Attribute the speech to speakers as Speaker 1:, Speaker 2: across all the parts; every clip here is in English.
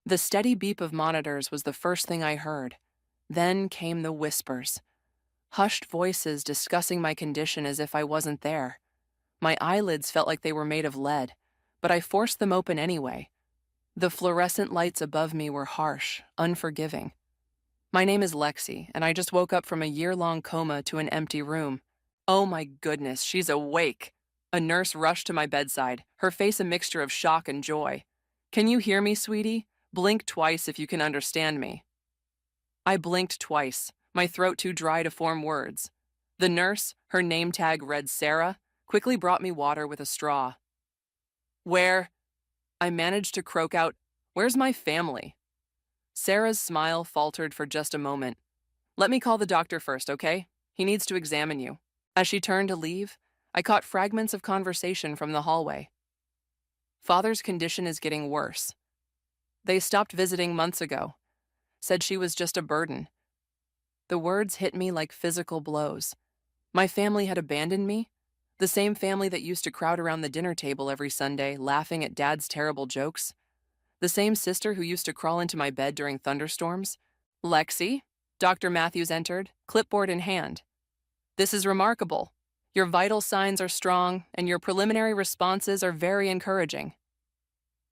Speaker 1: The steady beep of monitors was the first thing I heard. Then came the whispers. Hushed voices discussing my condition as if I wasn't there. My eyelids felt like they were made of lead, but I forced them open anyway. The fluorescent lights above me were harsh, unforgiving. My name is Lexi, and I just woke up from a year-long coma to an empty room. Oh my goodness, she's awake. A nurse rushed to my bedside, her face a mixture of shock and joy. Can you hear me, sweetie? Blink twice if you can understand me. I blinked twice, my throat too dry to form words. The nurse, her name tag read Sarah, quickly brought me water with a straw. Where? I managed to croak out, "Where's my family?" Sarah's smile faltered for just a moment. "Let me call the doctor first, okay? He needs to examine you." As she turned to leave, I caught fragments of conversation from the hallway. "Father's condition is getting worse. They stopped visiting months ago. Said she was just a burden." The words hit me like physical blows. My family had abandoned me? The same family that used to crowd around the dinner table every Sunday, laughing at Dad's terrible jokes? The same sister who used to crawl into my bed during thunderstorms? "Lexi," Dr. Matthews entered, clipboard in hand. "This is remarkable. Your vital signs are strong, and your preliminary responses are very encouraging."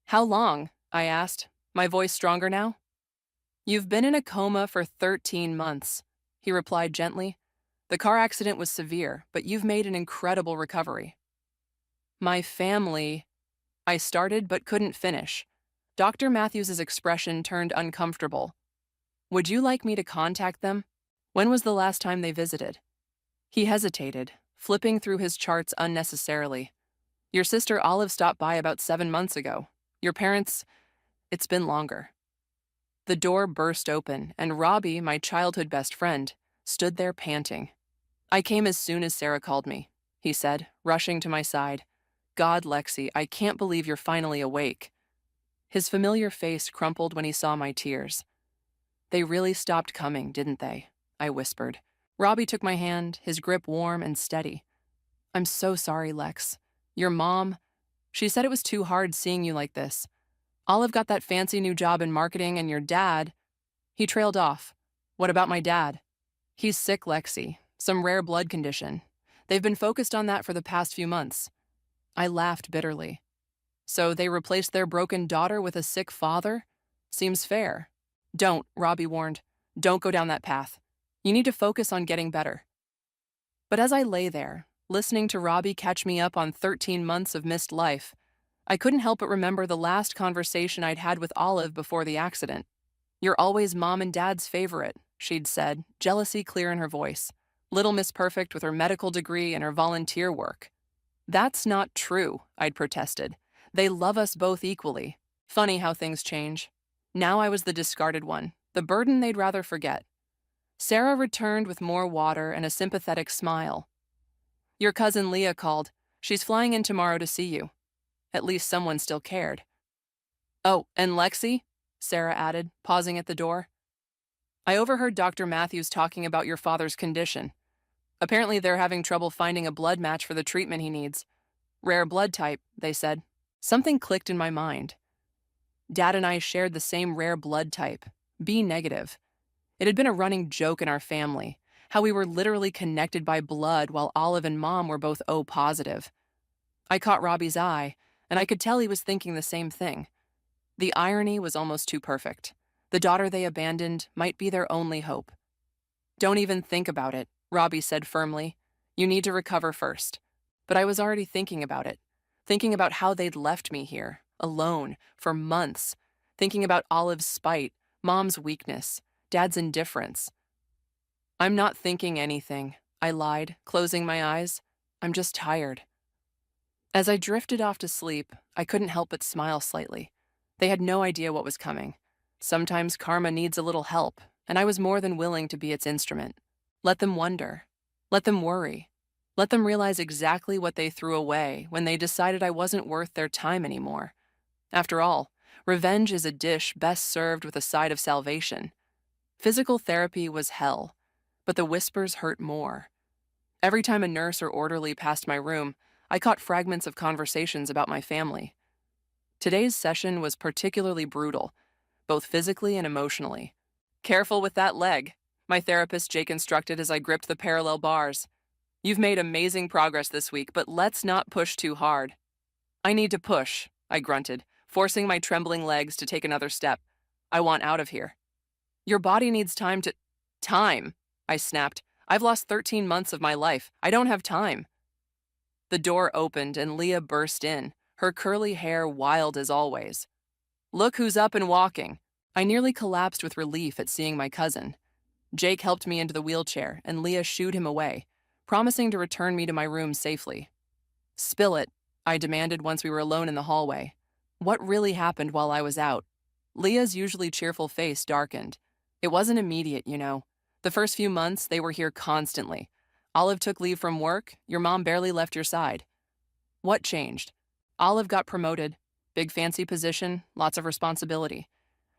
Speaker 1: "How long?" I asked, my voice stronger now. "You've been in a coma for 13 months, he replied gently. "The car accident was severe, but you've made an incredible recovery." "My family," I started but couldn't finish. Dr. Matthews's expression turned uncomfortable. "Would you like me to contact them? When was the last time they visited?" He hesitated, flipping through his charts unnecessarily. "Your sister Olive stopped by about 7 months ago. Your parents, it's been longer." The door burst open, and Robbie, my childhood best friend, stood there panting. "I came as soon as Sarah called me," he said, rushing to my side. "God, Lexi, I can't believe you're finally awake." His familiar face crumpled when he saw my tears. "They really stopped coming, didn't they?" I whispered. Robbie took my hand, his grip warm and steady. "I'm so sorry, Lex. Your mom, she said it was too hard seeing you like this. Olive got that fancy new job in marketing, and your dad—" He trailed off. "What about my dad?" "He's sick, Lexi. Some rare blood condition. They've been focused on that for the past few months." I laughed bitterly. "So they replaced their broken daughter with a sick father? Seems fair." "Don't," Robbie warned. "Don't go down that path. You need to focus on getting better." But as I lay there, listening to Robbie catch me up on 13 months of missed life, I couldn't help but remember the last conversation I'd had with Olive before the accident. "You're always Mom and Dad's favorite," she'd said, jealousy clear in her voice. "Little Miss Perfect with her medical degree and her volunteer work." "That's not true," I'd protested. "They love us both equally." Funny how things change. Now I was the discarded one, the burden they'd rather forget. Sarah returned with more water and a sympathetic smile. "Your cousin Leah called. She's flying in tomorrow to see you." At least someone still cared. "Oh, and Lexi?" Sarah added, pausing at the door. "I overheard Dr. Matthews talking about your father's condition. Apparently they're having trouble finding a blood match for the treatment he needs. Rare blood type, they said." Something clicked in my mind. Dad and I shared the same rare blood type, B negative. It had been a running joke in our family, how we were literally connected by blood while Olive and Mom were both O positive. I caught Robbie's eye, and I could tell he was thinking the same thing. The irony was almost too perfect. The daughter they abandoned might be their only hope. "Don't even think about it," Robbie said firmly. "You need to recover first." But I was already thinking about it, thinking about how they'd left me here, alone, for months, thinking about Olive's spite, Mom's weakness, Dad's indifference. "I'm not thinking anything," I lied, closing my eyes. "I'm just tired." As I drifted off to sleep, I couldn't help but smile slightly. They had no idea what was coming. Sometimes karma needs a little help, and I was more than willing to be its instrument. Let them wonder. Let them worry. Let them realize exactly what they threw away when they decided I wasn't worth their time anymore. After all, revenge is a dish best served with a side of salvation. Physical therapy was hell, but the whispers hurt more. Every time a nurse or orderly passed my room, I caught fragments of conversations about my family. Today's session was particularly brutal, both physically and emotionally. Careful with that leg, my therapist Jake instructed as I gripped the parallel bars. You've made amazing progress this week, but let's not push too hard. I need to push, I grunted, forcing my trembling legs to take another step. I want out of here. Your body needs time to— Time, I snapped. I've lost 13 months of my life. I don't have time. The door opened and Leah burst in, her curly hair wild as always. Look who's up and walking. I nearly collapsed with relief at seeing my cousin. Jake helped me into the wheelchair and Leah shooed him away, promising to return me to my room safely. Spill it, I demanded once we were alone in the hallway. What really happened while I was out? Leah's usually cheerful face darkened. It wasn't immediate, you know. The first few months, they were here constantly. Olive took leave from work, your mom barely left your side. What changed? Olive got promoted. Big fancy position, lots of responsibility.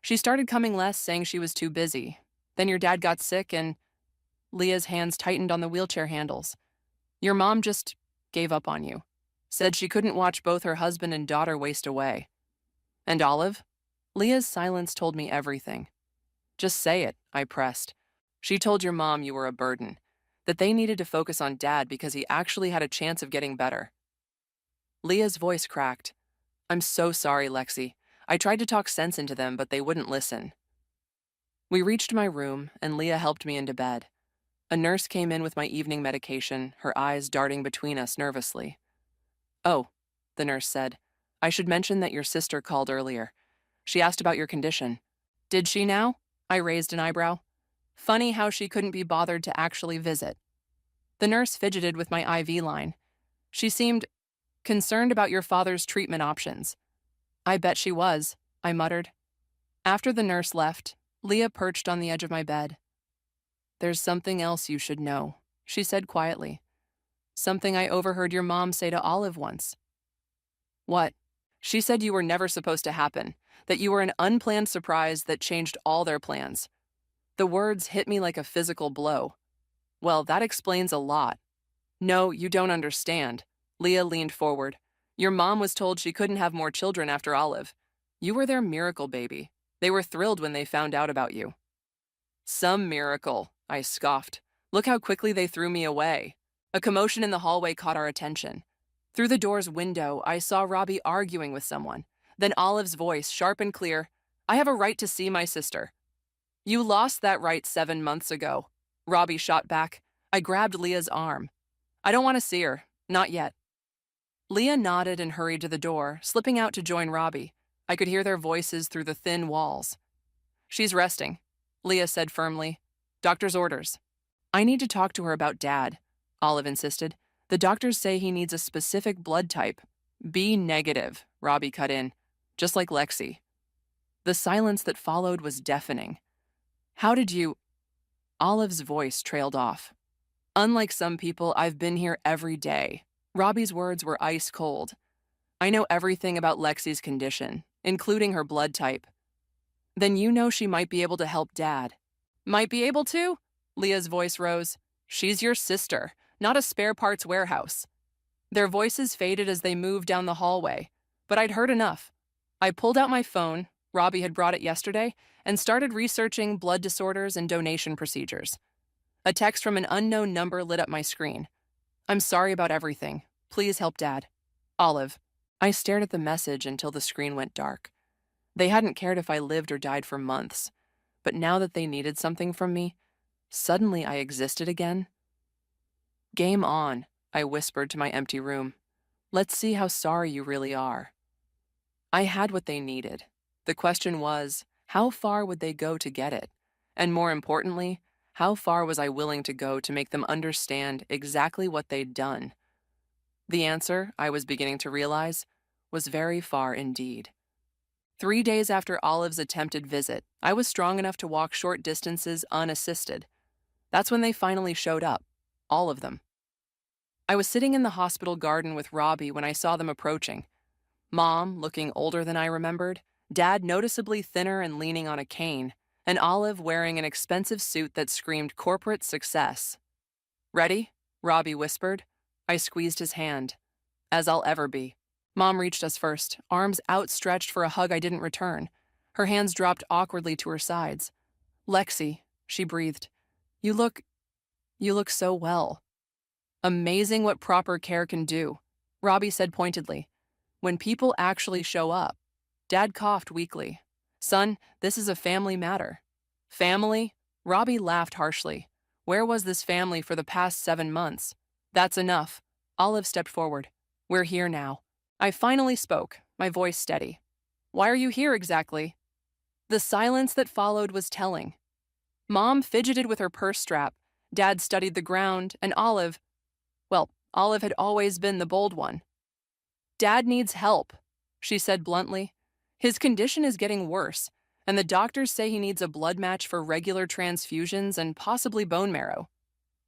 Speaker 1: She started coming less, saying she was too busy. Then your dad got sick and— Leah's hands tightened on the wheelchair handles. Your mom just gave up on you. Said she couldn't watch both her husband and daughter waste away. And Olive? Leah's silence told me everything. Just say it, I pressed. She told your mom you were a burden, that they needed to focus on Dad because he actually had a chance of getting better. Leah's voice cracked. I'm so sorry, Lexi. I tried to talk sense into them, but they wouldn't listen. We reached my room, and Leah helped me into bed. A nurse came in with my evening medication, her eyes darting between us nervously. Oh, the nurse said. I should mention that your sister called earlier. She asked about your condition. Did she now? I raised an eyebrow. Funny how she couldn't be bothered to actually visit. The nurse fidgeted with my IV line. She seemed concerned about your father's treatment options. I bet she was, I muttered. After the nurse left, Leah perched on the edge of my bed. There's something else you should know, she said quietly. Something I overheard your mom say to Olive once. What? She said you were never supposed to happen, that you were an unplanned surprise that changed all their plans. The words hit me like a physical blow. Well, that explains a lot. No, you don't understand. Leah leaned forward. Your mom was told she couldn't have more children after Olive. You were their miracle baby. They were thrilled when they found out about you. Some miracle, I scoffed. Look how quickly they threw me away. A commotion in the hallway caught our attention. Through the door's window, I saw Robbie arguing with someone. Then Olive's voice, sharp and clear. I have a right to see my sister. You lost that right 7 months ago. Robbie shot back. I grabbed Leah's arm. I don't want to see her. Not yet. Leah nodded and hurried to the door, slipping out to join Robbie. I could hear their voices through the thin walls. She's resting, Leah said firmly. Doctor's orders. I need to talk to her about Dad, Olive insisted. The doctors say he needs a specific blood type. B negative, Robbie cut in, just like Lexi. The silence that followed was deafening. How did you— Olive's voice trailed off. Unlike some people, I've been here every day. Robbie's words were ice cold. I know everything about Lexi's condition, including her blood type. Then you know she might be able to help Dad. Might be able to? Leah's voice rose. She's your sister, not a spare parts warehouse. Their voices faded as they moved down the hallway, but I'd heard enough. I pulled out my phone, Robbie had brought it yesterday, and started researching blood disorders and donation procedures. A text from an unknown number lit up my screen. I'm sorry about everything. Please help Dad. Olive. I stared at the message until the screen went dark. They hadn't cared if I lived or died for months, but now that they needed something from me, suddenly I existed again. Game on, I whispered to my empty room. Let's see how sorry you really are. I had what they needed. The question was, how far would they go to get it? And more importantly, how far was I willing to go to make them understand exactly what they'd done? The answer, I was beginning to realize, was very far indeed. 3 days after Olive's attempted visit, I was strong enough to walk short distances unassisted. That's when they finally showed up, all of them. I was sitting in the hospital garden with Robbie when I saw them approaching. Mom, looking older than I remembered, Dad noticeably thinner and leaning on a cane, and Olive wearing an expensive suit that screamed corporate success. Ready? Robbie whispered. I squeezed his hand. As I'll ever be. Mom reached us first, arms outstretched for a hug I didn't return. Her hands dropped awkwardly to her sides. Lexi, she breathed. You look so well. Amazing what proper care can do, Robbie said pointedly. When people actually show up. Dad coughed weakly. Son, this is a family matter. Family? Robbie laughed harshly. Where was this family for the past 7 months? That's enough. Olive stepped forward. We're here now. I finally spoke, my voice steady. Why are you here exactly? The silence that followed was telling. Mom fidgeted with her purse strap. Dad studied the ground, and Olive had always been the bold one. Dad needs help, she said bluntly. His condition is getting worse, and the doctors say he needs a blood match for regular transfusions and possibly bone marrow.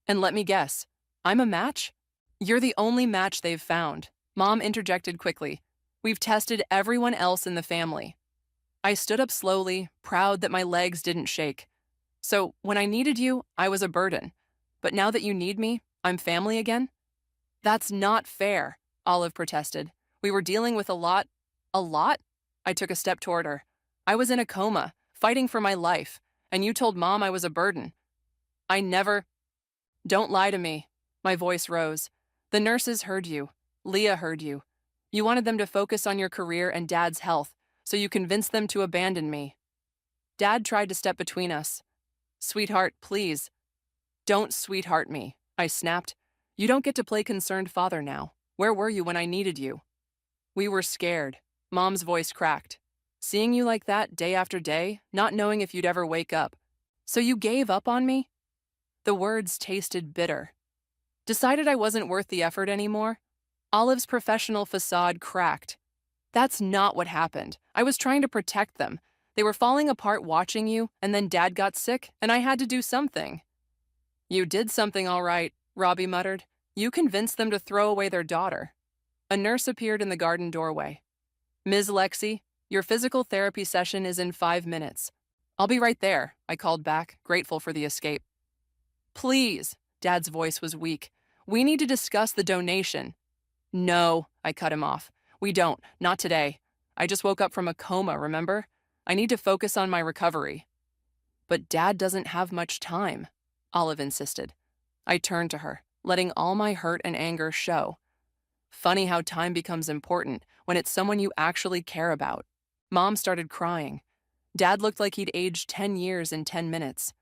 Speaker 1: And let me guess, I'm a match? You're the only match they've found, Mom interjected quickly. We've tested everyone else in the family. I stood up slowly, proud that my legs didn't shake. So when I needed you, I was a burden. But now that you need me, I'm family again? That's not fair, Olive protested. We were dealing with a lot? I took a step toward her. I was in a coma, fighting for my life, and you told Mom I was a burden. I never... Don't lie to me. My voice rose. The nurses heard you. Leah heard you. You wanted them to focus on your career and Dad's health, so you convinced them to abandon me. Dad tried to step between us. Sweetheart, please. Don't sweetheart me, I snapped. You don't get to play concerned father now. Where were you when I needed you? We were scared. Mom's voice cracked. Seeing you like that day after day, not knowing if you'd ever wake up. So you gave up on me? The words tasted bitter. Decided I wasn't worth the effort anymore? Olive's professional facade cracked. That's not what happened. I was trying to protect them. They were falling apart watching you, and then Dad got sick, and I had to do something. You did something all right, Robbie muttered. You convinced them to throw away their daughter. A nurse appeared in the garden doorway. Ms. Lexi, your physical therapy session is in 5 minutes. I'll be right there, I called back, grateful for the escape. Please, Dad's voice was weak. We need to discuss the donation. No, I cut him off. We don't, not today. I just woke up from a coma, remember? I need to focus on my recovery. But Dad doesn't have much time, Olive insisted. I turned to her, letting all my hurt and anger show. Funny how time becomes important when it's someone you actually care about. Mom started crying. Dad looked like he'd aged 10 years in 10 minutes.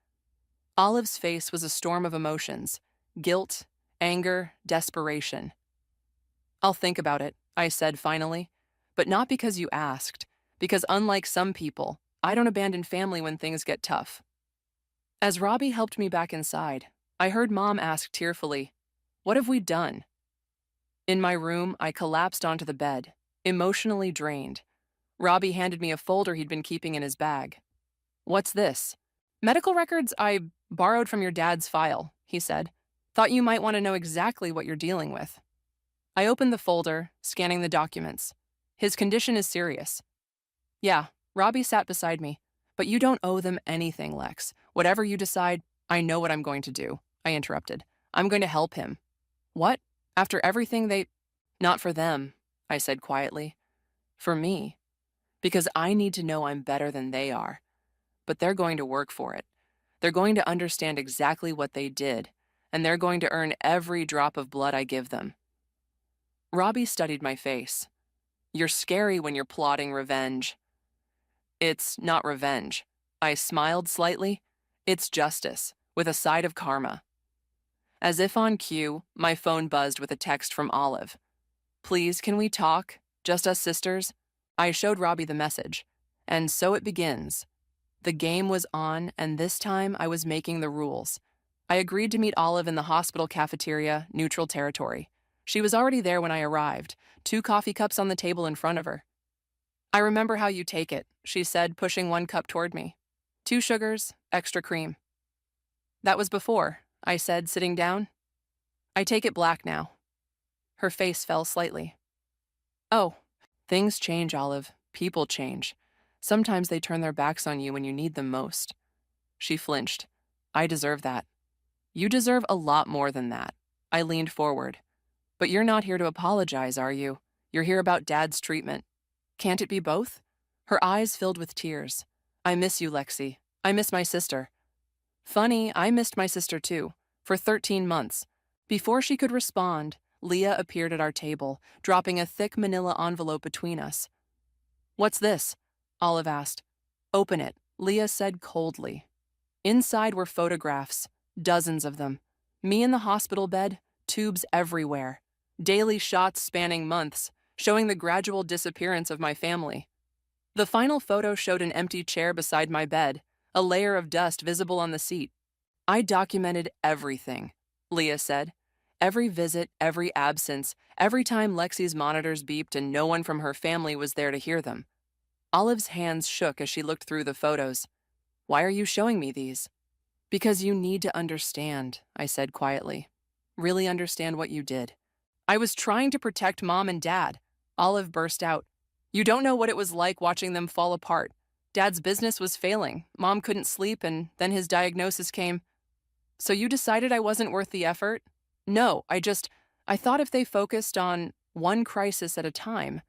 Speaker 1: Olive's face was a storm of emotions. Guilt, anger, desperation. I'll think about it, I said finally. But not because you asked. Because unlike some people, I don't abandon family when things get tough. As Robbie helped me back inside, I heard Mom ask tearfully, "What have we done?" In my room, I collapsed onto the bed, emotionally drained. Robbie handed me a folder he'd been keeping in his bag. What's this? Medical records I borrowed from your dad's file, he said. Thought you might want to know exactly what you're dealing with. I opened the folder, scanning the documents. His condition is serious. Yeah, Robbie sat beside me. But you don't owe them anything, Lex. Whatever you decide, I know what I'm going to do, I interrupted. I'm going to help him. What? After everything they... Not for them, I said quietly. For me. Because I need to know I'm better than they are. But they're going to work for it. They're going to understand exactly what they did, and they're going to earn every drop of blood I give them. Robbie studied my face. You're scary when you're plotting revenge. It's not revenge. I smiled slightly. It's justice, with a side of karma. As if on cue, my phone buzzed with a text from Olive. Please, can we talk? Just us sisters? I showed Robbie the message. And so it begins. The game was on, and this time I was making the rules. I agreed to meet Olive in the hospital cafeteria, neutral territory. She was already there when I arrived, 2 coffee cups on the table in front of her. I remember how you take it, she said, pushing 1 cup toward me. 2 sugars, extra cream. That was before, I said, sitting down. I take it black now. Her face fell slightly. Oh, things change, Olive. People change. Sometimes they turn their backs on you when you need them most. She flinched. I deserve that. You deserve a lot more than that. I leaned forward. But you're not here to apologize, are you? You're here about Dad's treatment. Can't it be both? Her eyes filled with tears. I miss you, Lexi. I miss my sister. Funny, I missed my sister too, for 13 months. Before she could respond, Leah appeared at our table, dropping a thick manila envelope between us. What's this? Olive asked. Open it, Leah said coldly. Inside were photographs, dozens of them. Me in the hospital bed, tubes everywhere. Daily shots spanning months, showing the gradual disappearance of my family. The final photo showed an empty chair beside my bed, a layer of dust visible on the seat. I documented everything, Leah said. Every visit, every absence, every time Lexi's monitors beeped and no one from her family was there to hear them. Olive's hands shook as she looked through the photos. Why are you showing me these? Because you need to understand, I said quietly. Really understand what you did. I was trying to protect Mom and Dad. Olive burst out. You don't know what it was like watching them fall apart. Dad's business was failing. Mom couldn't sleep, and then his diagnosis came. So you decided I wasn't worth the effort? No, I thought if they focused on one crisis at a time,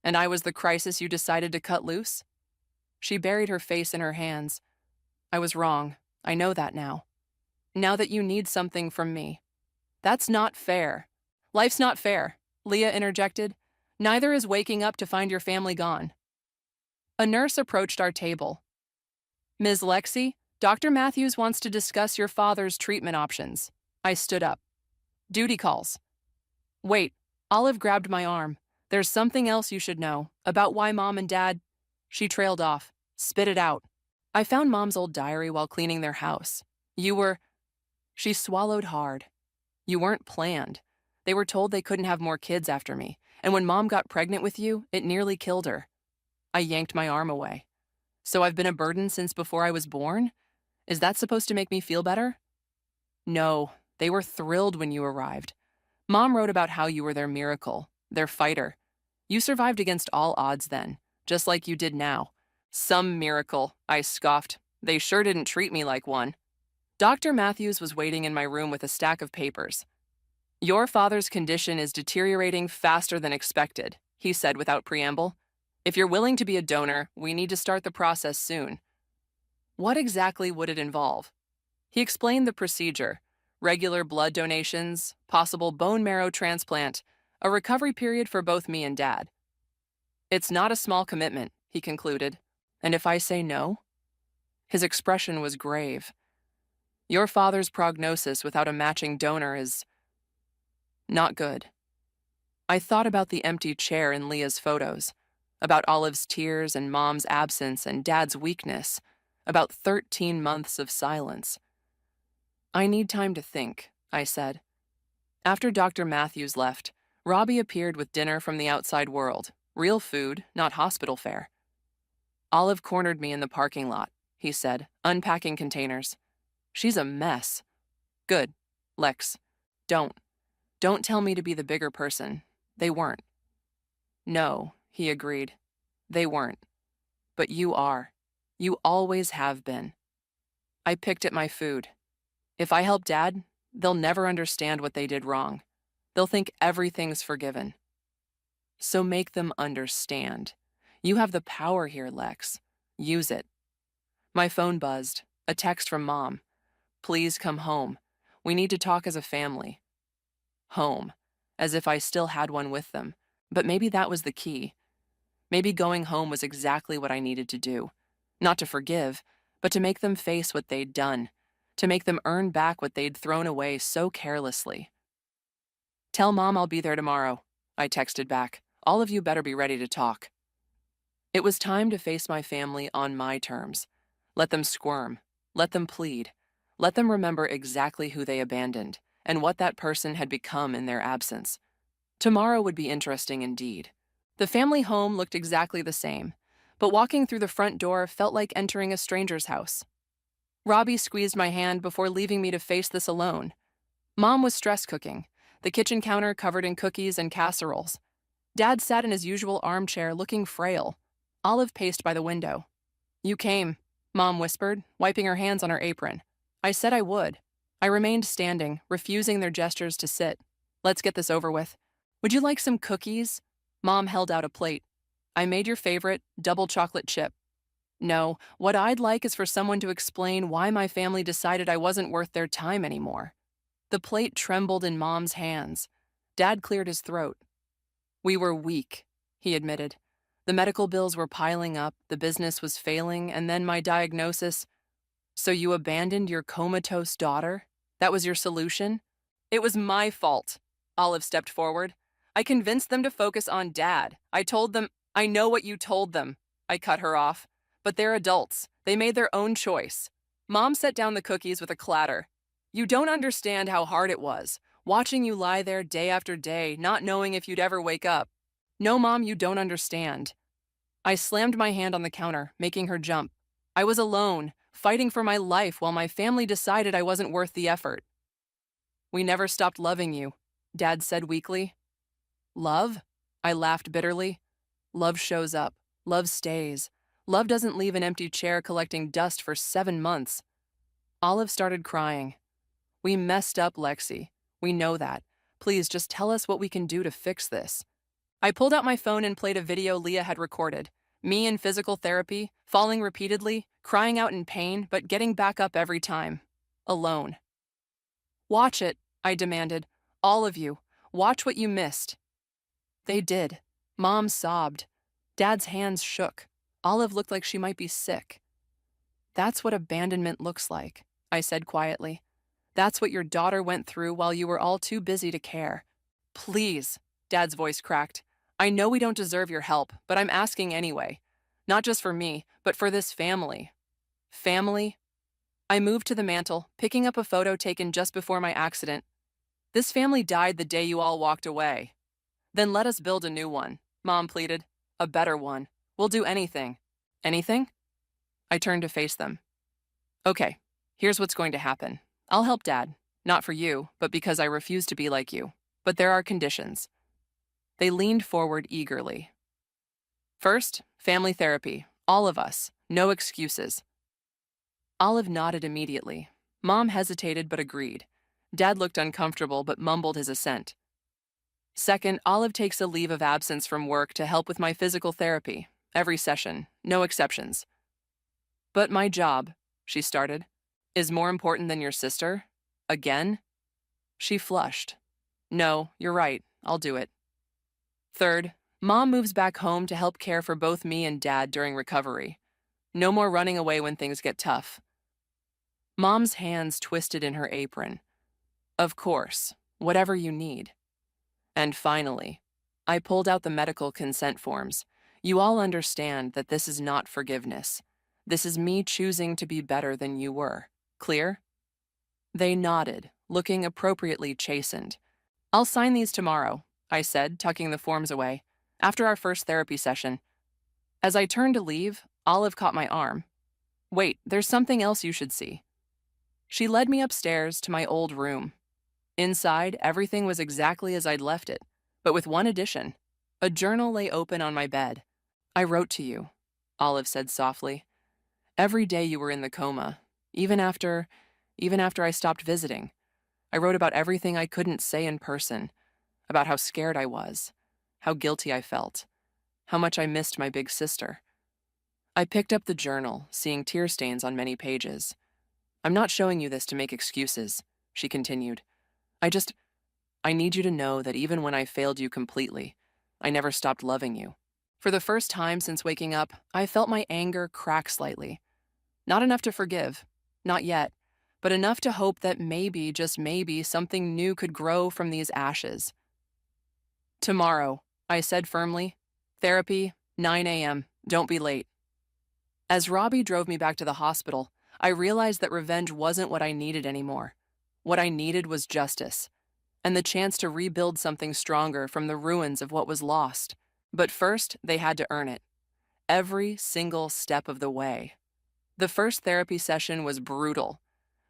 Speaker 1: and I was the crisis you decided to cut loose? She buried her face in her hands. I was wrong. I know that now. Now that you need something from me. That's not fair. Life's not fair, Leah interjected. Neither is waking up to find your family gone. A nurse approached our table. Ms. Lexi, Dr. Matthews wants to discuss your father's treatment options. I stood up. Duty calls. Wait, Olive grabbed my arm. There's something else you should know about why Mom and Dad. She trailed off. Spit it out. I found Mom's old diary while cleaning their house. You were. She swallowed hard. You weren't planned. They were told they couldn't have more kids after me, and when Mom got pregnant with you, it nearly killed her. I yanked my arm away. So I've been a burden since before I was born? Is that supposed to make me feel better? No, they were thrilled when you arrived. Mom wrote about how you were their miracle, their fighter. You survived against all odds then, just like you did now. Some miracle, I scoffed. They sure didn't treat me like one. Dr. Matthews was waiting in my room with a stack of papers. Your father's condition is deteriorating faster than expected, he said without preamble. If you're willing to be a donor, we need to start the process soon. What exactly would it involve? He explained the procedure: regular blood donations, possible bone marrow transplant, a recovery period for both me and Dad. It's not a small commitment, he concluded. And if I say no? His expression was grave. Your father's prognosis without a matching donor is not good. I thought about the empty chair in Leah's photos, about Olive's tears and Mom's absence and Dad's weakness, about 13 months of silence. I need time to think, I said. After Dr. Matthews left, Robbie appeared with dinner from the outside world, real food, not hospital fare. Olive cornered me in the parking lot, he said, unpacking containers. She's a mess. Good, Lex. Don't tell me to be the bigger person. They weren't. No, he agreed. They weren't. But you are. You always have been. I picked at my food. If I help Dad, they'll never understand what they did wrong. They'll think everything's forgiven. So make them understand. You have the power here, Lex. Use it. My phone buzzed. A text from Mom. Please come home. We need to talk as a family. Home. As if I still had one with them. But maybe that was the key. Maybe going home was exactly what I needed to do. Not to forgive, but to make them face what they'd done. To make them earn back what they'd thrown away so carelessly. Tell Mom I'll be there tomorrow, I texted back. All of you better be ready to talk. It was time to face my family on my terms. Let them squirm. Let them plead. Let them remember exactly who they abandoned and what that person had become in their absence. Tomorrow would be interesting indeed. The family home looked exactly the same, but walking through the front door felt like entering a stranger's house. Robbie squeezed my hand before leaving me to face this alone. Mom was stress cooking, the kitchen counter covered in cookies and casseroles. Dad sat in his usual armchair looking frail. Olive paced by the window. You came, Mom whispered, wiping her hands on her apron. I said I would. I remained standing, refusing their gestures to sit. Let's get this over with. Would you like some cookies? Mom held out a plate. I made your favorite, double chocolate chip. No, what I'd like is for someone to explain why my family decided I wasn't worth their time anymore. The plate trembled in Mom's hands. Dad cleared his throat. We were weak, he admitted. The medical bills were piling up, the business was failing, and then my diagnosis. So you abandoned your comatose daughter? That was your solution? It was my fault. Olive stepped forward. I convinced them to focus on Dad. I told them, I know what you told them. I cut her off. But they're adults. They made their own choice. Mom set down the cookies with a clatter. You don't understand how hard it was, watching you lie there day after day, not knowing if you'd ever wake up. No, Mom, you don't understand. I slammed my hand on the counter, making her jump. I was alone, fighting for my life while my family decided I wasn't worth the effort. We never stopped loving you, Dad said weakly. Love? I laughed bitterly. Love shows up. Love stays. Love doesn't leave an empty chair collecting dust for 7 months. Olive started crying. We messed up, Lexi. We know that. Please just tell us what we can do to fix this. I pulled out my phone and played a video Leah had recorded. Me in physical therapy, falling repeatedly, crying out in pain, but getting back up every time. Alone. Watch it, I demanded. All of you. Watch what you missed. They did. Mom sobbed. Dad's hands shook. Olive looked like she might be sick. That's what abandonment looks like, I said quietly. That's what your daughter went through while you were all too busy to care. Please, Dad's voice cracked. I know we don't deserve your help, but I'm asking anyway. Not just for me, but for this family. Family? I moved to the mantel, picking up a photo taken just before my accident. This family died the day you all walked away. Then let us build a new one, Mom pleaded. A better one. We'll do anything. Anything? I turned to face them. Okay, here's what's going to happen. I'll help Dad. Not for you, but because I refuse to be like you. But there are conditions. They leaned forward eagerly. First, family therapy. All of us. No excuses. Olive nodded immediately. Mom hesitated but agreed. Dad looked uncomfortable but mumbled his assent. Second, Olive takes a leave of absence from work to help with my physical therapy. Every session. No exceptions. But my job, she started, is more important than your sister? Again? She flushed. No, you're right. I'll do it. Third, Mom moves back home to help care for both me and Dad during recovery. No more running away when things get tough. Mom's hands twisted in her apron. Of course, whatever you need. And finally, I pulled out the medical consent forms. You all understand that this is not forgiveness. This is me choosing to be better than you were. Clear? They nodded, looking appropriately chastened. I'll sign these tomorrow, I said, tucking the forms away, after our first therapy session. As I turned to leave, Olive caught my arm. Wait, there's something else you should see. She led me upstairs to my old room. Inside, everything was exactly as I'd left it, but with one addition. A journal lay open on my bed. I wrote to you, Olive said softly. Every day you were in the coma, even after I stopped visiting. I wrote about everything I couldn't say in person, about how scared I was, how guilty I felt, how much I missed my big sister. I picked up the journal, seeing tear stains on many pages. I'm not showing you this to make excuses, she continued. I need you to know that even when I failed you completely, I never stopped loving you. For the first time since waking up, I felt my anger crack slightly. Not enough to forgive, not yet, but enough to hope that maybe, just maybe, something new could grow from these ashes. Tomorrow, I said firmly. Therapy, 9 a.m., don't be late. As Robbie drove me back to the hospital, I realized that revenge wasn't what I needed anymore. What I needed was justice, and the chance to rebuild something stronger from the ruins of what was lost. But first, they had to earn it. Every single step of the way. The first therapy session was brutal.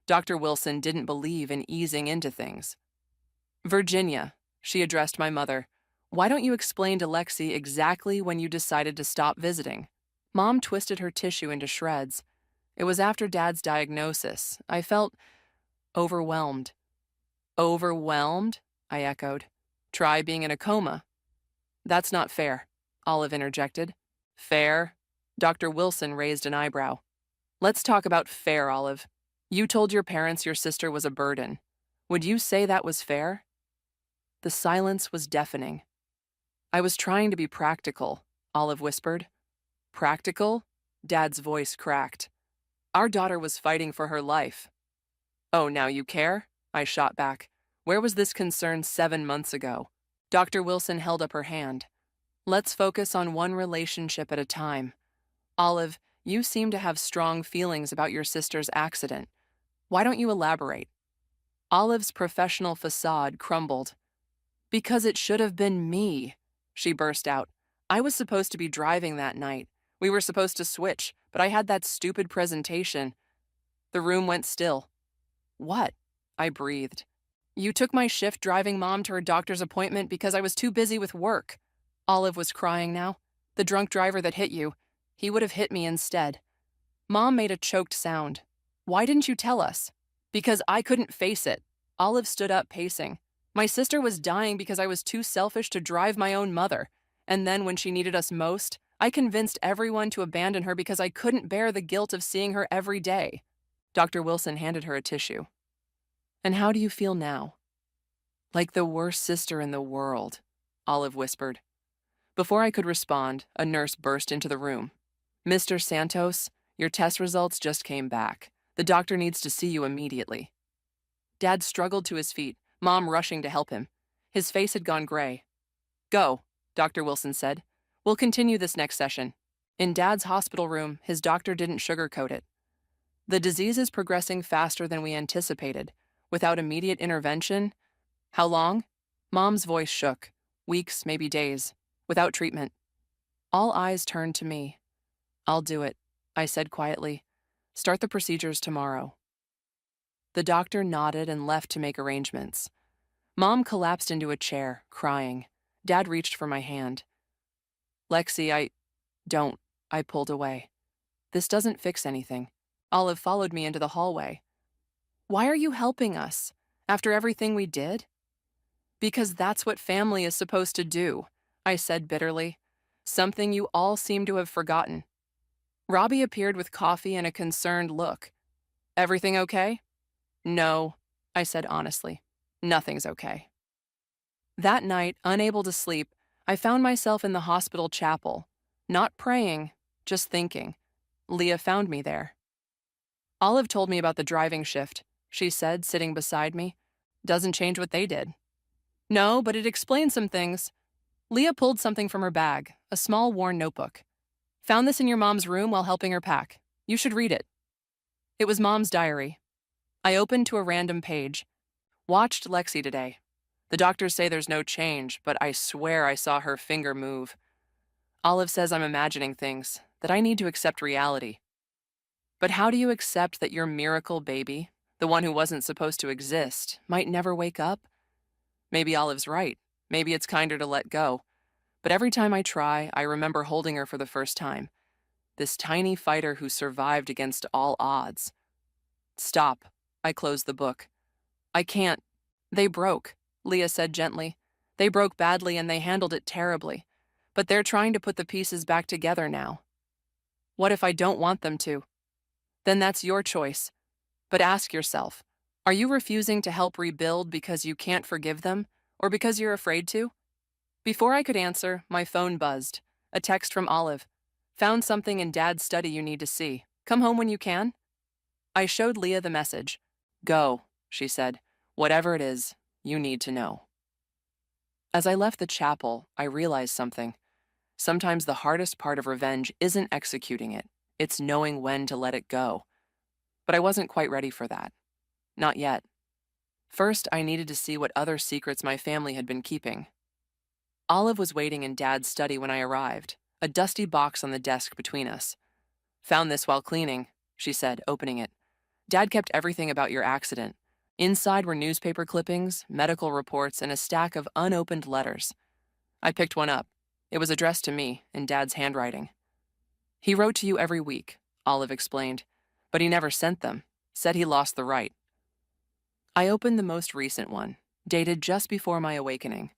Speaker 1: Dr. Wilson didn't believe in easing into things. Virginia, she addressed my mother, why don't you explain to Lexi exactly when you decided to stop visiting? Mom twisted her tissue into shreds. It was after Dad's diagnosis. I felt overwhelmed. Overwhelmed? I echoed. Try being in a coma. That's not fair. Olive interjected. Fair? Dr. Wilson raised an eyebrow. Let's talk about fair, Olive. You told your parents your sister was a burden. Would you say that was fair? The silence was deafening. I was trying to be practical, Olive whispered. Practical? Dad's voice cracked. Our daughter was fighting for her life. Oh, now you care? I shot back. Where was this concern 7 months ago? Dr. Wilson held up her hand. Let's focus on one relationship at a time. Olive, you seem to have strong feelings about your sister's accident. Why don't you elaborate? Olive's professional facade crumbled. Because it should have been me, she burst out. I was supposed to be driving that night. We were supposed to switch, but I had that stupid presentation. The room went still. What? I breathed. You took my shift driving Mom to her doctor's appointment because I was too busy with work. Olive was crying now. The drunk driver that hit you, he would have hit me instead. Mom made a choked sound. Why didn't you tell us? Because I couldn't face it. Olive stood up, pacing. My sister was dying because I was too selfish to drive my own mother. And then when she needed us most, I convinced everyone to abandon her because I couldn't bear the guilt of seeing her every day. Dr. Wilson handed her a tissue. And how do you feel now? Like the worst sister in the world, Olive whispered. Before I could respond, a nurse burst into the room. Mr. Santos, your test results just came back. The doctor needs to see you immediately. Dad struggled to his feet, Mom rushing to help him. His face had gone gray. Go, Dr. Wilson said. We'll continue this next session. In Dad's hospital room, his doctor didn't sugarcoat it. The disease is progressing faster than we anticipated. Without immediate intervention, how long? Mom's voice shook. Weeks, maybe days. Without treatment. All eyes turned to me. I'll do it, I said quietly. Start the procedures tomorrow. The doctor nodded and left to make arrangements. Mom collapsed into a chair, crying. Dad reached for my hand. Lexi, Don't. I pulled away. This doesn't fix anything. Olive followed me into the hallway. Why are you helping us? After everything we did? Because that's what family is supposed to do, I said bitterly. Something you all seem to have forgotten. Robbie appeared with coffee and a concerned look. Everything okay? No, I said honestly. Nothing's okay. That night, unable to sleep, I found myself in the hospital chapel. Not praying, just thinking. Leah found me there. Olive told me about the driving shift, she said, sitting beside me. Doesn't change what they did. No, but it explains some things. Leah pulled something from her bag, a small worn notebook. Found this in your mom's room while helping her pack. You should read it. It was Mom's diary. I opened to a random page. Watched Lexi today. The doctors say there's no change, but I swear I saw her finger move. Olive says I'm imagining things, that I need to accept reality. But how do you accept that your miracle baby, the one who wasn't supposed to exist, might never wake up? Maybe Olive's right. Maybe it's kinder to let go. But every time I try, I remember holding her for the first time. This tiny fighter who survived against all odds. Stop. I closed the book. I can't. They broke, Leah said gently. They broke badly and they handled it terribly. But they're trying to put the pieces back together now. What if I don't want them to? Then that's your choice. But ask yourself, are you refusing to help rebuild because you can't forgive them, or because you're afraid to? Before I could answer, my phone buzzed. A text from Olive. Found something in Dad's study you need to see. Come home when you can? I showed Leah the message. Go, she said. Whatever it is, you need to know. As I left the chapel, I realized something. Sometimes the hardest part of revenge isn't executing it. It's knowing when to let it go. But I wasn't quite ready for that. Not yet. First, I needed to see what other secrets my family had been keeping. Olive was waiting in Dad's study when I arrived, a dusty box on the desk between us. Found this while cleaning, she said, opening it. Dad kept everything about your accident. Inside were newspaper clippings, medical reports, and a stack of unopened letters. I picked one up. It was addressed to me, in Dad's handwriting. He wrote to you every week, Olive explained, but he never sent them, said he lost the right. I opened the most recent one, dated just before my awakening.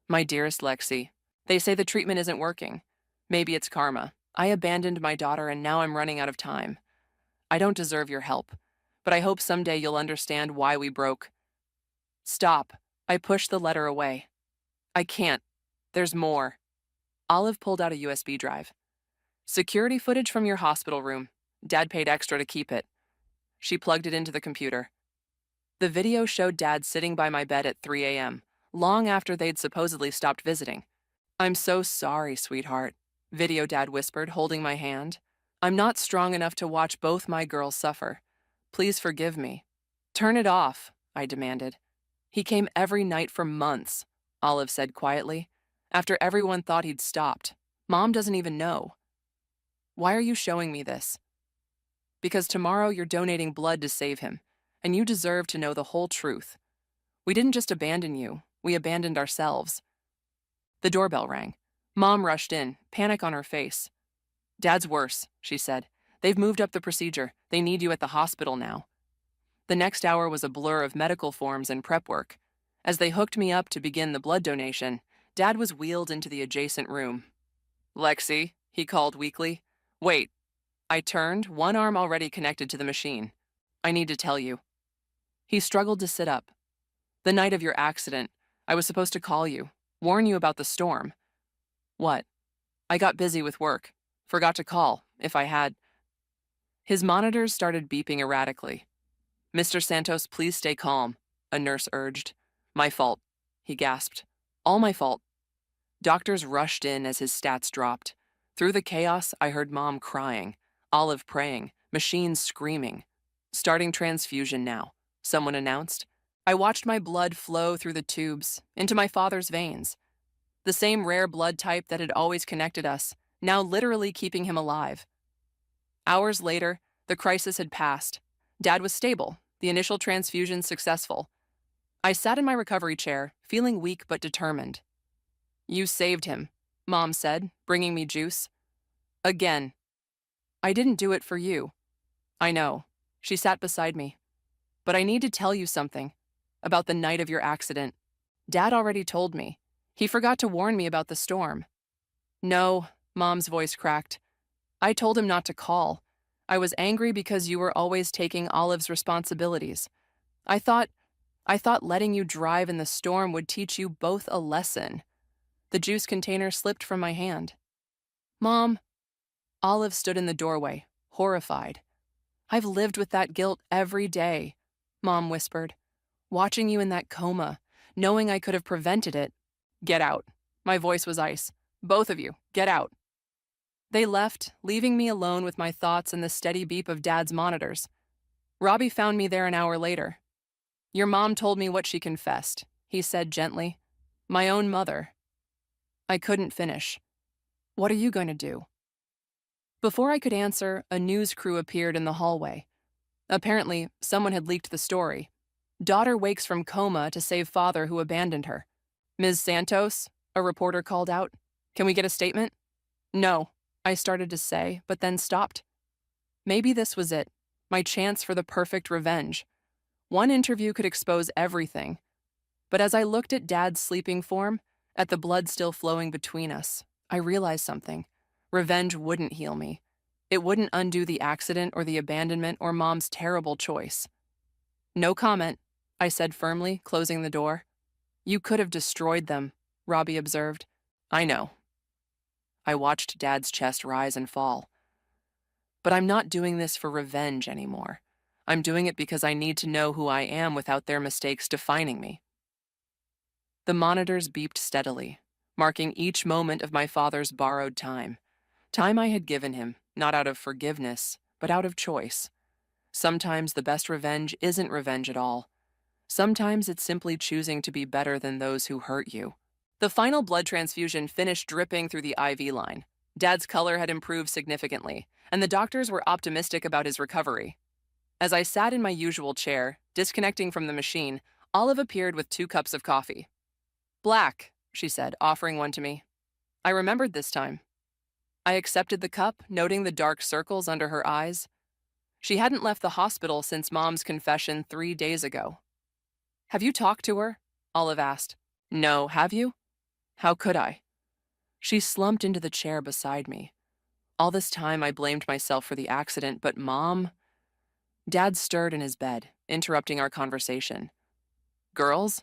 Speaker 1: My dearest Lexi, they say the treatment isn't working. Maybe it's karma. I abandoned my daughter and now I'm running out of time. I don't deserve your help, but I hope someday you'll understand why we broke. Stop. I pushed the letter away. I can't. There's more. Olive pulled out a USB drive. Security footage from your hospital room. Dad paid extra to keep it. She plugged it into the computer. The video showed Dad sitting by my bed at 3 a.m., long after they'd supposedly stopped visiting. I'm so sorry, sweetheart, Video Dad whispered, holding my hand. I'm not strong enough to watch both my girls suffer. Please forgive me. Turn it off, I demanded. He came every night for months, Olive said quietly, after everyone thought he'd stopped. Mom doesn't even know. Why are you showing me this? Because tomorrow you're donating blood to save him, and you deserve to know the whole truth. We didn't just abandon you, we abandoned ourselves. The doorbell rang. Mom rushed in, panic on her face. Dad's worse, she said. They've moved up the procedure. They need you at the hospital now. The next hour was a blur of medical forms and prep work. As they hooked me up to begin the blood donation, Dad was wheeled into the adjacent room. Lexi, he called weakly. Wait. I turned, one arm already connected to the machine. I need to tell you. He struggled to sit up. The night of your accident, I was supposed to call you, warn you about the storm. What? I got busy with work. Forgot to call, if I had. His monitors started beeping erratically. Mr. Santos, please stay calm, a nurse urged. My fault, he gasped. All my fault. Doctors rushed in as his stats dropped. Through the chaos, I heard Mom crying, Olive praying, machines screaming. Starting transfusion now, someone announced. I watched my blood flow through the tubes, into my father's veins. The same rare blood type that had always connected us, now literally keeping him alive. Hours later, the crisis had passed. Dad was stable, the initial transfusion successful. I sat in my recovery chair, feeling weak but determined. You saved him, Mom said, bringing me juice. Again. I didn't do it for you. I know. She sat beside me. But I need to tell you something about the night of your accident. Dad already told me. He forgot to warn me about the storm. No, Mom's voice cracked. I told him not to call. I was angry because you were always taking Olive's responsibilities. I thought letting you drive in the storm would teach you both a lesson. The juice container slipped from my hand. Mom. Olive stood in the doorway, horrified. I've lived with that guilt every day, Mom whispered. Watching you in that coma, knowing I could have prevented it. Get out. My voice was ice. Both of you, get out. They left, leaving me alone with my thoughts and the steady beep of Dad's monitors. Robbie found me there an hour later. Your mom told me what she confessed, he said gently. My own mother. I couldn't finish. What are you going to do? Before I could answer, a news crew appeared in the hallway. Apparently, someone had leaked the story. Daughter wakes from coma to save father who abandoned her. Ms. Santos, a reporter called out. Can we get a statement? No, I started to say, but then stopped. Maybe this was it, my chance for the perfect revenge. One interview could expose everything. But as I looked at Dad's sleeping form, at the blood still flowing between us, I realized something. Revenge wouldn't heal me. It wouldn't undo the accident or the abandonment or Mom's terrible choice. No comment, I said firmly, closing the door. You could have destroyed them, Robbie observed. I know. I watched Dad's chest rise and fall. But I'm not doing this for revenge anymore. I'm doing it because I need to know who I am without their mistakes defining me. The monitors beeped steadily, marking each moment of my father's borrowed time. Time I had given him, not out of forgiveness, but out of choice. Sometimes the best revenge isn't revenge at all. Sometimes it's simply choosing to be better than those who hurt you. The final blood transfusion finished dripping through the IV line. Dad's color had improved significantly, and the doctors were optimistic about his recovery. As I sat in my usual chair, disconnecting from the machine, Olive appeared with 2 cups of coffee. Black, she said, offering one to me. I remembered this time. I accepted the cup, noting the dark circles under her eyes. She hadn't left the hospital since Mom's confession 3 days ago. Have you talked to her? Olive asked. No, have you? How could I? She slumped into the chair beside me. All this time I blamed myself for the accident, but Mom... Dad stirred in his bed, interrupting our conversation. Girls?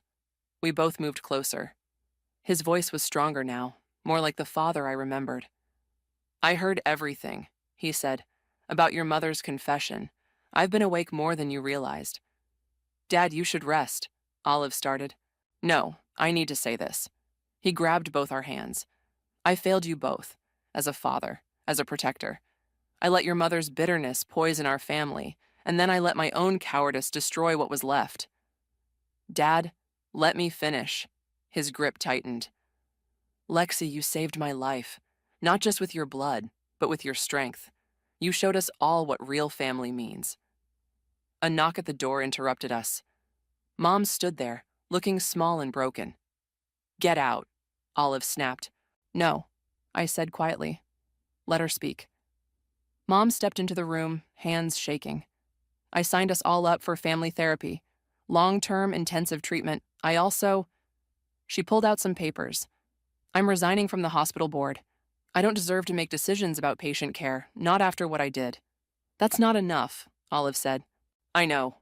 Speaker 1: We both moved closer. His voice was stronger now, more like the father I remembered. I heard everything, he said, about your mother's confession. I've been awake more than you realized. Dad, you should rest, Olive started. No, I need to say this. He grabbed both our hands. I failed you both, as a father, as a protector. I let your mother's bitterness poison our family, and then I let my own cowardice destroy what was left. Dad, let me finish. His grip tightened. Lexi, you saved my life, not just with your blood, but with your strength. You showed us all what real family means. A knock at the door interrupted us. Mom stood there, looking small and broken. Get out, Olive snapped. No, I said quietly. Let her speak. Mom stepped into the room, hands shaking. I signed us all up for family therapy, long-term intensive treatment. She pulled out some papers. I'm resigning from the hospital board. I don't deserve to make decisions about patient care, not after what I did. That's not enough, Olive said. I know.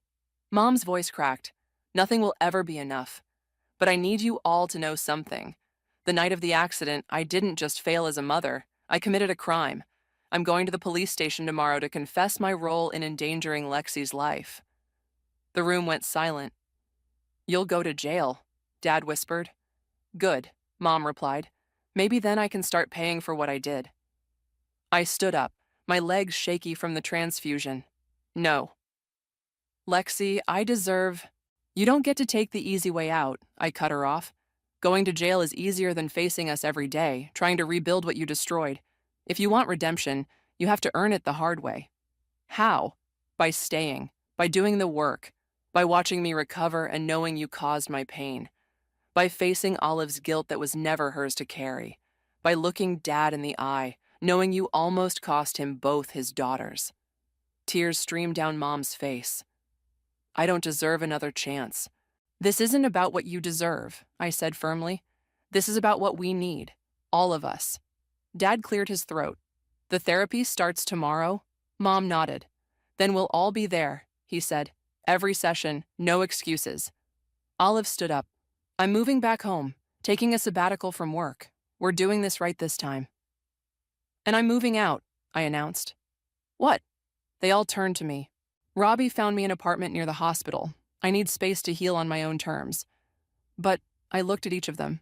Speaker 1: Mom's voice cracked. Nothing will ever be enough. But I need you all to know something. The night of the accident, I didn't just fail as a mother. I committed a crime. I'm going to the police station tomorrow to confess my role in endangering Lexi's life. The room went silent. You'll go to jail, Dad whispered. Good, Mom replied. Maybe then I can start paying for what I did. I stood up, my legs shaky from the transfusion. No. Lexi, I deserve... You don't get to take the easy way out, I cut her off. Going to jail is easier than facing us every day, trying to rebuild what you destroyed. If you want redemption, you have to earn it the hard way. How? By staying, by doing the work, by watching me recover and knowing you caused my pain, by facing Olive's guilt that was never hers to carry, by looking Dad in the eye, knowing you almost cost him both his daughters. Tears streamed down Mom's face. I don't deserve another chance. This isn't about what you deserve, I said firmly. This is about what we need, all of us. Dad cleared his throat. The therapy starts tomorrow? Mom nodded. Then we'll all be there, he said. Every session, no excuses. Olive stood up. I'm moving back home, taking a sabbatical from work. We're doing this right this time. And I'm moving out, I announced. What? They all turned to me. Robbie found me an apartment near the hospital. I need space to heal on my own terms. But I looked at each of them.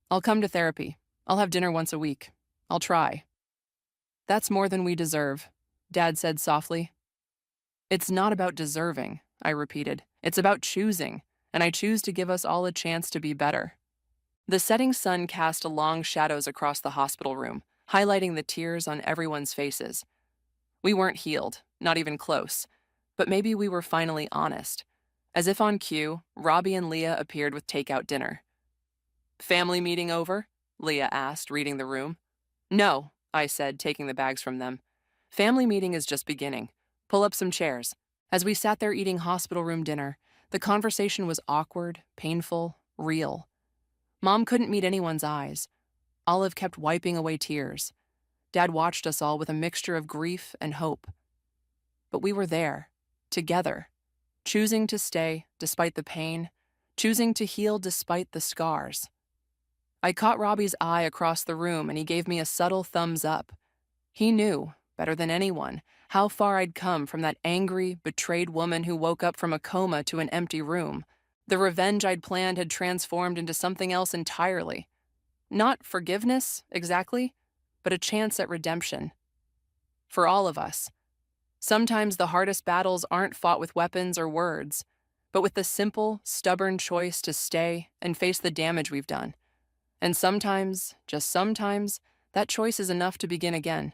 Speaker 1: I'll come to therapy. I'll have dinner once a week. I'll try. That's more than we deserve, Dad said softly. It's not about deserving, I repeated. It's about choosing, and I choose to give us all a chance to be better. The setting sun cast long shadows across the hospital room, highlighting the tears on everyone's faces. We weren't healed, not even close, but maybe we were finally honest. As if on cue, Robbie and Leah appeared with takeout dinner. Family meeting over? Leah asked, reading the room. No, I said, taking the bags from them. Family meeting is just beginning. Pull up some chairs. As we sat there eating hospital room dinner, the conversation was awkward, painful, real. Mom couldn't meet anyone's eyes. Olive kept wiping away tears. Dad watched us all with a mixture of grief and hope. But we were there, together, choosing to stay despite the pain, choosing to heal despite the scars. I caught Robbie's eye across the room and he gave me a subtle thumbs up. He knew, better than anyone, how far I'd come from that angry, betrayed woman who woke up from a coma to an empty room. The revenge I'd planned had transformed into something else entirely. Not forgiveness, exactly, but a chance at redemption. For all of us. Sometimes the hardest battles aren't fought with weapons or words, but with the simple, stubborn choice to stay and face the damage we've done. And sometimes, just sometimes, that choice is enough to begin again.